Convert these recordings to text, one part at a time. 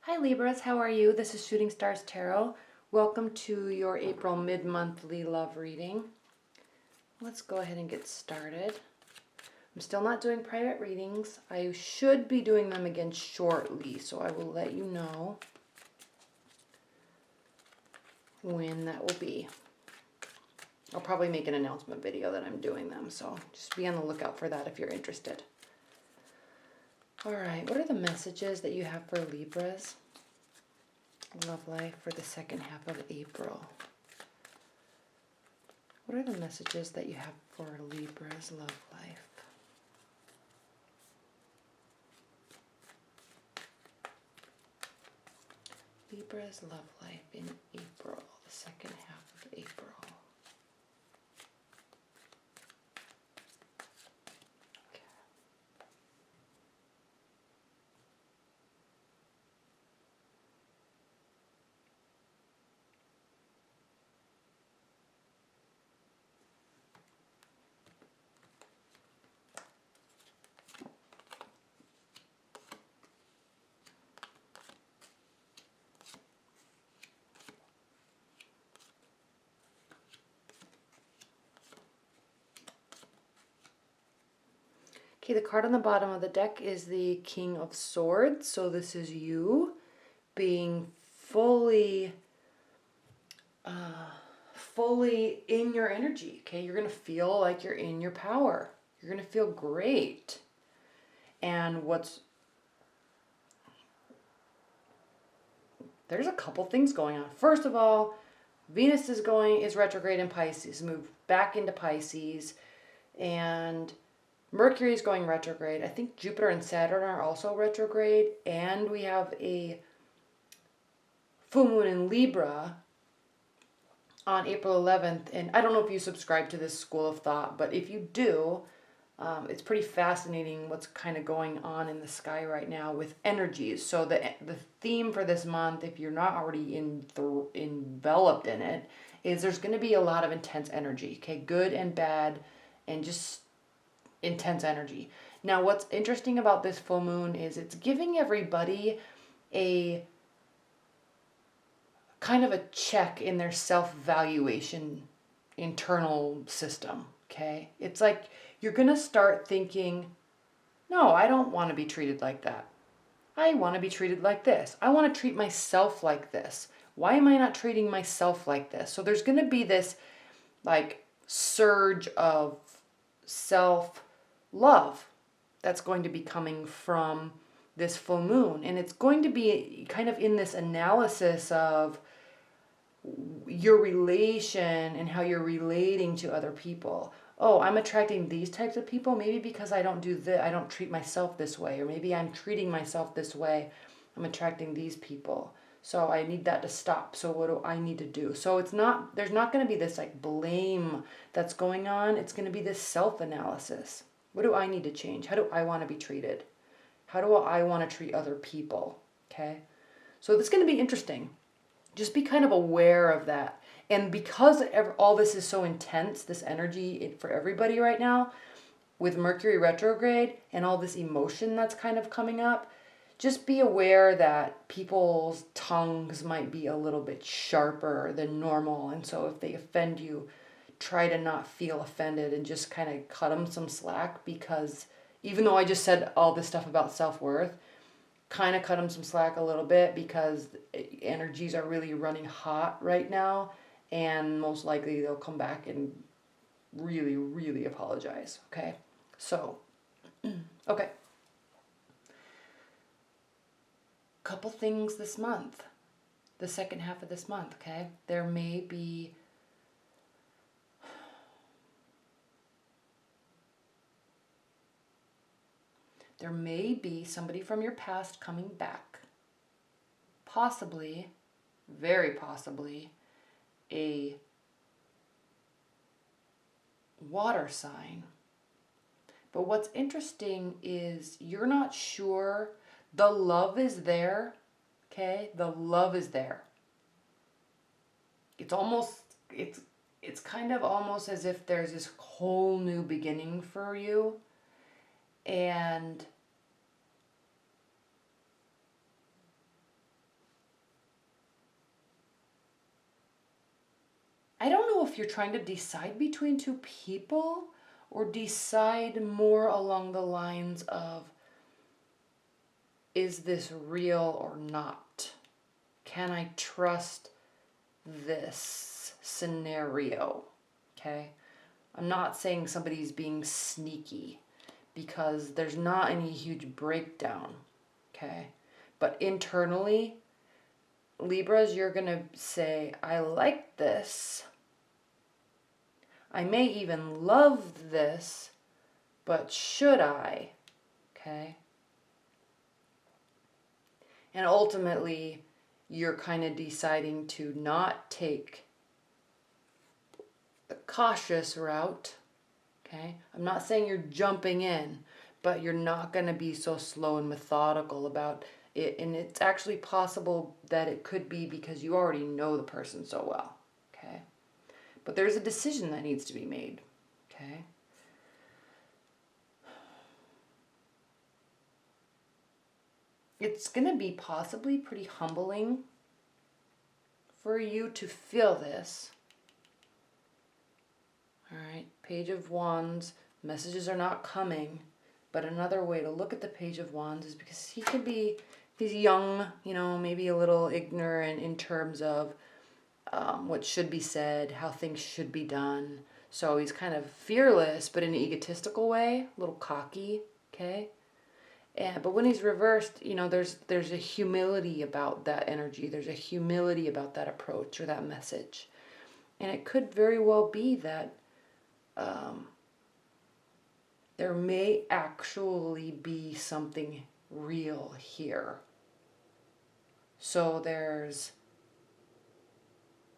Hi Libras, how are you? This is Shooting Stars Tarot. Welcome to your April mid-monthly love reading. Let's go ahead and get started. I'm still not doing private readings. I should be doing them again shortly, so I will let you know when that will be. I'll probably make an announcement video that I'm doing them, so just be on the lookout for that if you're interested. All right, what are the messages that you have for Libras? Love life for the second half of April. What are the messages that you have for Libra's love life? Libra's love life in April, the second half of April. Okay, the card on the bottom of the deck is the King of Swords. So this is you being fully in your energy. Okay, you're going to feel like you're in your power. You're going to feel great. And there's a couple things going on. First of all, Venus is retrograde in Pisces, moved back into Pisces, and Mercury is going retrograde. I think Jupiter and Saturn are also retrograde, and we have a full moon in Libra on April 11th. And I don't know if you subscribe to this school of thought, but if you do, it's pretty fascinating what's kind of going on in the sky right now with energies. So the theme for this month, if you're not already enveloped in it, is there's going to be a lot of intense energy. Okay, good and bad, and just intense energy. Now, what's interesting about this full moon is it's giving everybody a kind of a check in their self-valuation internal system. Okay, it's like you're gonna start thinking, no, I don't want to be treated like that. I want to be treated like this. I want to treat myself like this. Why am I not treating myself like this? So there's going to be this like surge of self-love that's going to be coming from this full moon. And it's going to be kind of in this analysis of your relation and how you're relating to other people. Oh, I'm attracting these types of people maybe because I don't do this, I don't treat myself this way, or maybe I'm treating myself this way. I'm attracting these people. So I need that to stop. So what do I need to do? So there's not going to be this like blame that's going on. It's going to be this self-analysis. What do I need to change? How do I want to be treated? How do I want to treat other people? Okay. So this is going to be interesting. Just be kind of aware of that. And because all this is so intense, this energy for everybody right now, with Mercury retrograde and all this emotion that's kind of coming up, just be aware that people's tongues might be a little bit sharper than normal. And so if they offend you, try to not feel offended and just kind of cut them some slack, because even though I just said all this stuff about self-worth, kind of cut them some slack a little bit, because energies are really running hot right now, and most likely they'll come back and really, really apologize. Okay, so okay, couple things this month, the second half of this month. Okay, there may be somebody from your past coming back. Possibly, very possibly, a water sign. But what's interesting is you're not sure. The love is there, okay? The love is there. It's kind of almost as if there's this whole new beginning for you. And I don't know if you're trying to decide between two people or decide more along the lines of, is this real or not? Can I trust this scenario? Okay. I'm not saying somebody's being sneaky because there's not any huge breakdown. Okay. But internally, Libras, you're going to say, I like this. I may even love this, but should I? Okay. And ultimately, you're kind of deciding to not take the cautious route. Okay. I'm not saying you're jumping in, but you're not going to be so slow and methodical about it. And it's actually possible that it could be because you already know the person so well. Okay. But there's a decision that needs to be made. Okay. It's going to be possibly pretty humbling for you to feel this. All right, Page of Wands, messages are not coming. But another way to look at the Page of Wands is because he's young, maybe a little ignorant in terms of what should be said, how things should be done. So he's kind of fearless, but in an egotistical way, a little cocky, okay? But when he's reversed, there's a humility about that energy. There's a humility about that approach or that message. And it could very well be that there may actually be something real here. So there's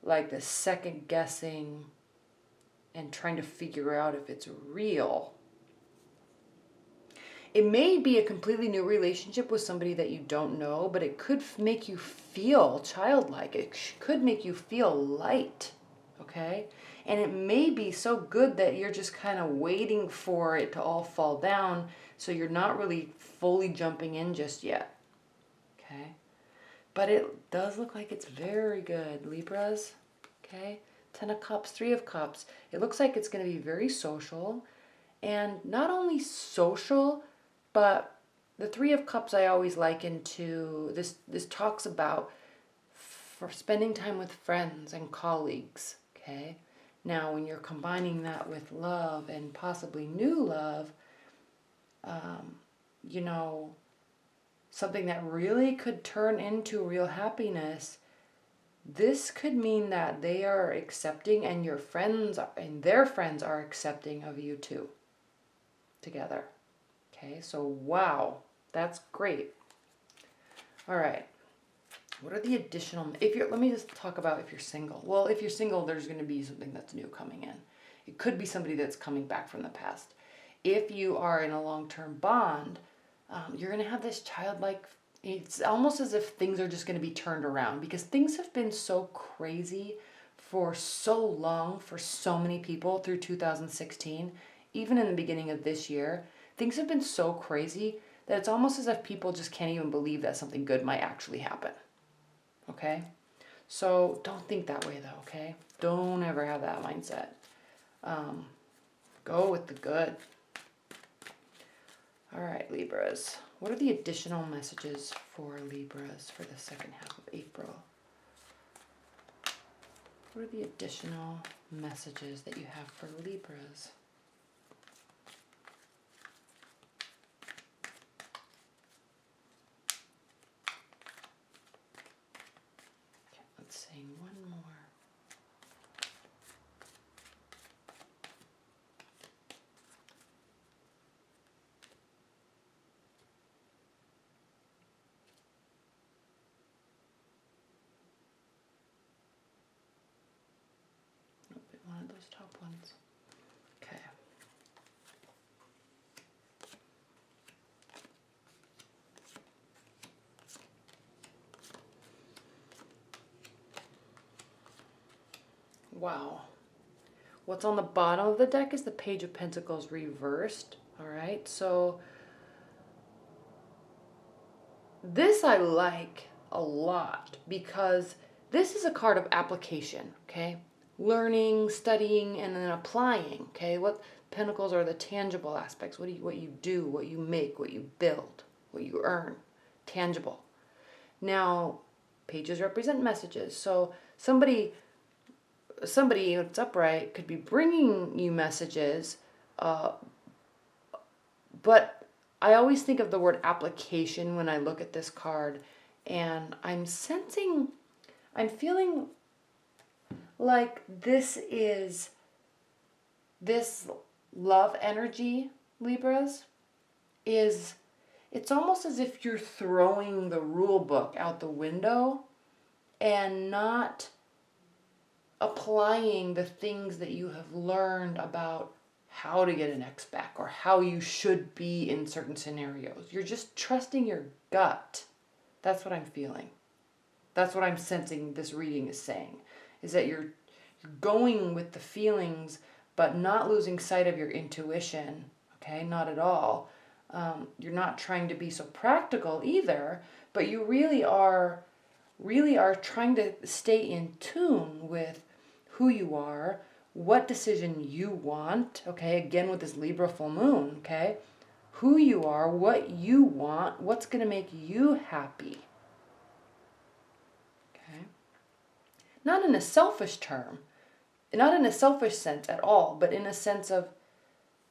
like this second guessing and trying to figure out if it's real. It may be a completely new relationship with somebody that you don't know, but it could make you feel childlike. It could make you feel light, okay? And it may be so good that you're just kind of waiting for it to all fall down, so you're not really fully jumping in just yet, okay? But it does look like it's very good, Libras, okay? 10 of Cups, 3 of Cups. It looks like it's going to be very social, and not only social, but the 3 of Cups I always liken to, this talks about for spending time with friends and colleagues, okay? Now, when you're combining that with love and possibly new love, something that really could turn into real happiness, this could mean that they are accepting and your friends and their friends are accepting of you too, together. Okay, so wow, that's great. All right. What are the additional, let me just talk about if you're single. Well, if you're single, there's going to be something that's new coming in. It could be somebody that's coming back from the past. If you are in a long-term bond, you're going to have this childlike, it's almost as if things are just going to be turned around because things have been so crazy for so long for so many people through 2016, even in the beginning of this year. Things have been so crazy that it's almost as if people just can't even believe that something good might actually happen. Okay? So don't think that way though, okay? Don't ever have that mindset. Go with the good. All right, Libras. What are the additional messages for Libras for the second half of April? What are the additional messages that you have for Libras? Okay, let's say one more. One of those top ones. Okay. Wow. What's on the bottom of the deck is the Page of Pentacles reversed. All right. So this I like a lot because this is a card of application. Okay. learning, studying, and then applying. Okay, what pentacles are the tangible aspects? What you do, what you make, what you build, what you earn, tangible. Now, pages represent messages. So somebody that's upright could be bringing you messages, but I always think of the word application when I look at this card, and I'm feeling like this love energy, Libras, it's almost as if you're throwing the rule book out the window and not applying the things that you have learned about how to get an ex back or how you should be in certain scenarios. You're just trusting your gut. That's what I'm feeling. That's what I'm sensing this reading is saying, is that you're going with the feelings, but not losing sight of your intuition. Okay, not at all. You're not trying to be so practical either, but you really are trying to stay in tune with who you are, what decision you want. Okay, again with this Libra full moon. Okay, who you are, what you want, what's going to make you happy. Okay, not in a selfish term, not in a selfish sense at all, but in a sense of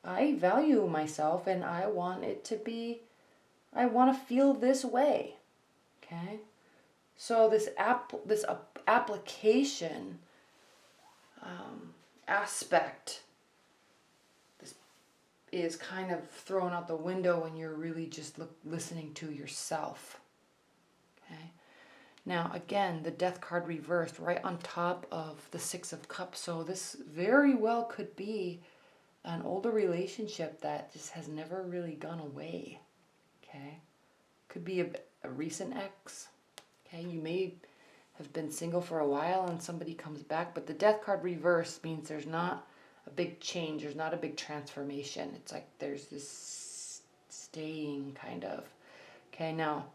I value myself and I want I want to feel this way. Okay, so this application aspect, this is kind of thrown out the window when you're really just listening to yourself. Okay. Now, again, the Death card reversed right on top of the Six of Cups. So this very well could be an older relationship that just has never really gone away. Okay. Could be a recent ex. Okay. You may have been single for a while and somebody comes back, but the Death card reversed means there's not a big change. There's not a big transformation. It's like there's this staying kind of. Okay. Now,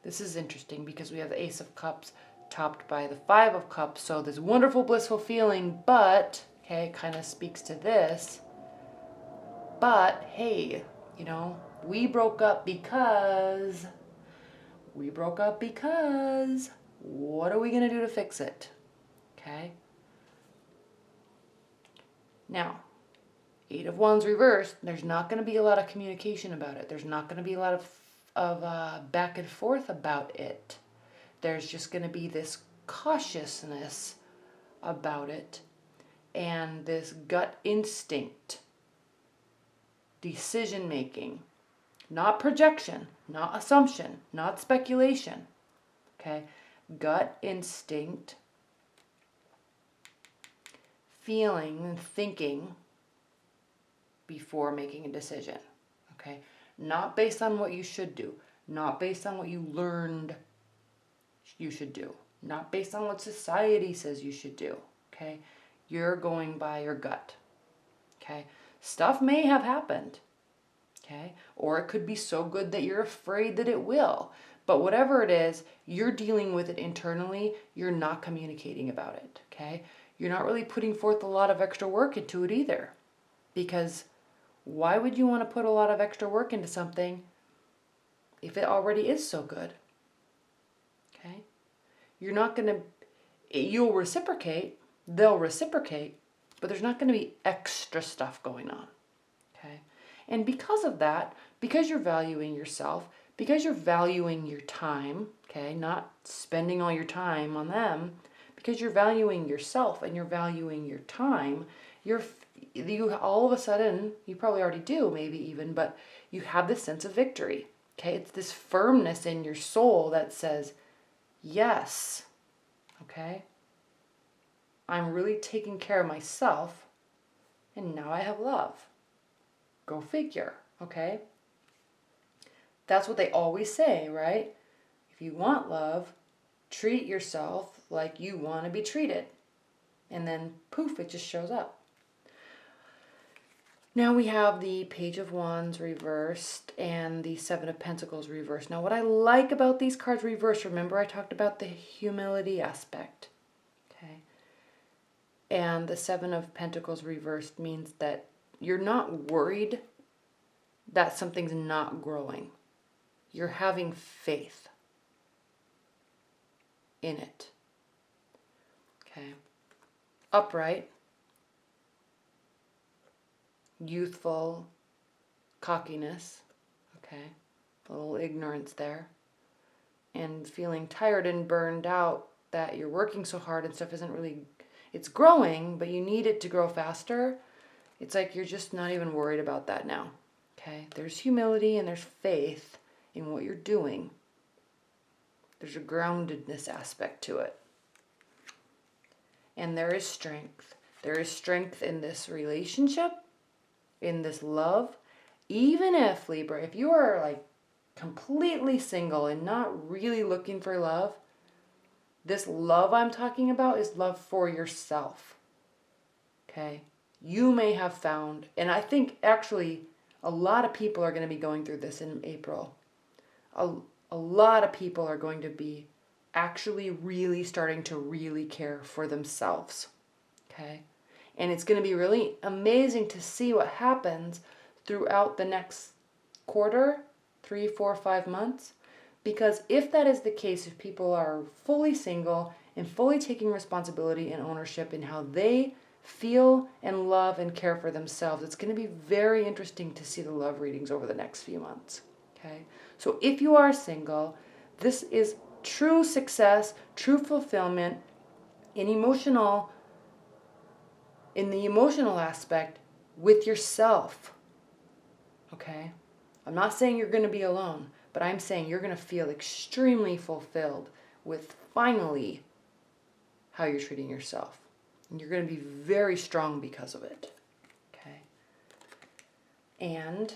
this is interesting because we have the Ace of Cups topped by the Five of Cups. So this wonderful, blissful feeling, but, okay, it kind of speaks to this. But, hey, we broke up because, what are we going to do to fix it? Okay. Now, Eight of Wands reversed, there's not going to be a lot of communication about it. There's not going to be a lot of back and forth about it. There's just going to be this cautiousness about it and this gut instinct, decision making, not projection, not assumption, not speculation. Okay, gut instinct, feeling and thinking before making a decision. Okay. Not based on what you should do. Not based on what you learned you should do. Not based on what society says you should do. Okay? You're going by your gut. Okay? Stuff may have happened. Okay? Or it could be so good that you're afraid that it will. But whatever it is, you're dealing with it internally. You're not communicating about it. Okay? You're not really putting forth a lot of extra work into it either. Because why would you want to put a lot of extra work into something if it already is so good? Okay? You're not going to, you'll reciprocate, they'll reciprocate, but there's not going to be extra stuff going on. Okay? And because of that, because you're valuing yourself, because you're valuing your time, okay, not spending all your time on them, because you're valuing yourself and you're valuing your time, you all of a sudden, you probably already do maybe even, but you have this sense of victory. Okay, it's this firmness in your soul that says, yes, okay, I'm really taking care of myself and now I have love. Go figure, okay? That's what they always say, right? If you want love, treat yourself like you want to be treated. And then poof, it just shows up. Now we have the Page of Wands reversed and the Seven of Pentacles reversed. Now what I like about these cards reversed, remember I talked about the humility aspect. Okay. And the Seven of Pentacles reversed means that you're not worried that something's not growing. You're having faith in it. Okay. Upright, youthful cockiness, okay, a little ignorance there, and feeling tired and burned out that you're working so hard and stuff isn't really, it's growing, but you need it to grow faster. It's like you're just not even worried about that now, okay? There's humility and there's faith in what you're doing. There's a groundedness aspect to it. And there is strength. There is strength in this relationship, in this love. Even if, Libra, if you are like completely single and not really looking for love, this love I'm talking about is love for yourself. Okay? You may have found, and I think actually a lot of people are going to be going through this in April. A lot of people are going to be actually really starting to really care for themselves. Okay? And it's going to be really amazing to see what happens throughout the next quarter, 3, 4, 5 months. Because if that is the case, if people are fully single and fully taking responsibility and ownership in how they feel and love and care for themselves, it's going to be very interesting to see the love readings over the next few months. Okay? So if you are single, this is true success, true fulfillment in the emotional aspect with yourself. Okay? I'm not saying you're going to be alone, but I'm saying you're going to feel extremely fulfilled with finally how you're treating yourself. And you're going to be very strong because of it. Okay? And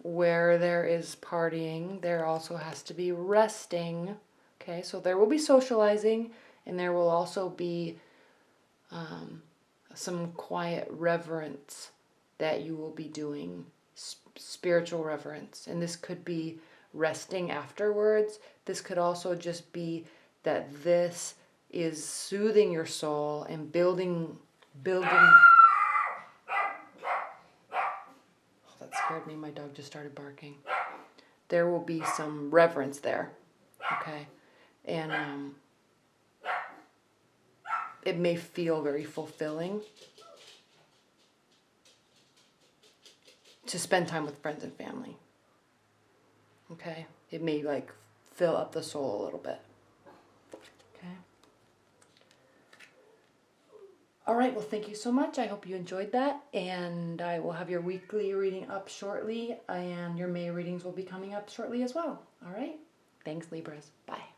where there is partying, there also has to be resting. Okay? So there will be socializing, and there will also be some quiet reverence that you will be doing, spiritual reverence. And this could be resting afterwards. This could also just be that this is soothing your soul and building. Oh, that scared me. My dog just started barking. There will be some reverence there. Okay? And it may feel very fulfilling to spend time with friends and family. Okay? It may like fill up the soul a little bit. Okay? All right, well, thank you so much. I hope you enjoyed that. And I will have your weekly reading up shortly. And your May readings will be coming up shortly as well. All right? Thanks, Libras. Bye.